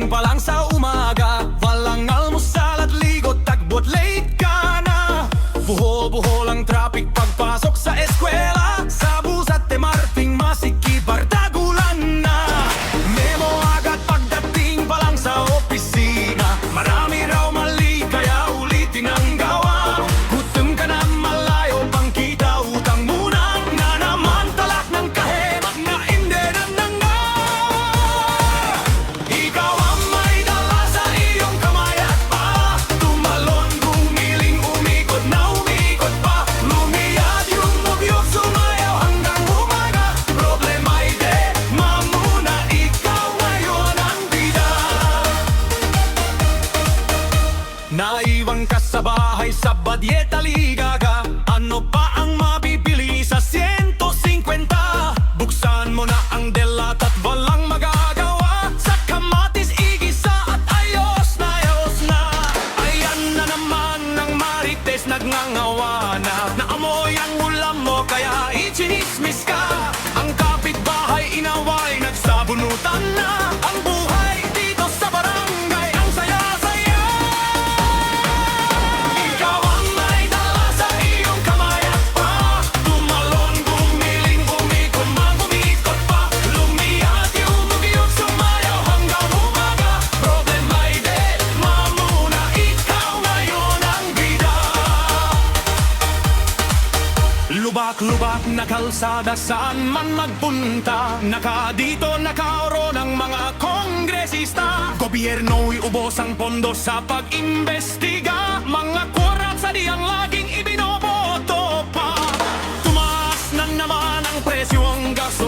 Pagdating pa lang sa umaga, walang almusal at ligo, tagbo't late ka na. Buhol-buhol ang traffic pagpasok sa eskwela, sa bus at Marting masikip, dagulan na. Memo agad pagdating pa lang sa opisina, marami raw mali kaya ulitin ang gawa. Gutom ka na malayo pang kita, utang muna na naman, talak ng kahemat na hindi na nga. Ikaw ang may dala sa iyong kamay at pa, tumalon, bumiling, umikot na umikot pa, lumiyad yung mubyok, sumayaw hanggang umaga. Problema'y di mamuna, ikaw ngayon ang bida. Naiwan ka sa bahay sa badyeta ligaga, ano pa ang mabibili sa 150? Buksan mo na ang delat at walang magagawa, sa kamatis igisa at ayos na. Ayan na naman ang marites, nagngangawa na, naamoy ang ulam mo kaya ichinismis ka. Ang kapitbahay inaway, nagsabunutan na. Ang buhay dito sa barangay ang saya-saya. Ikaw ang may dala sa iyong kamay at pa, tumalon, bumiling, umikot, umikot pa, lumiyad yung mubyok, sumayaw hanggang umaga. Problema'y di mamuna, ikaw ngayon ang bida. Lubak-lubak na kalsada, saan man magpunta, nakadito nakaoro ng mga kongresista. Gobyerno'y ubos ang pondo sa pag-imbestiga, mga kurat sa diyang laging ibinoboto pa. Tumaas na naman ang presyo, ang gas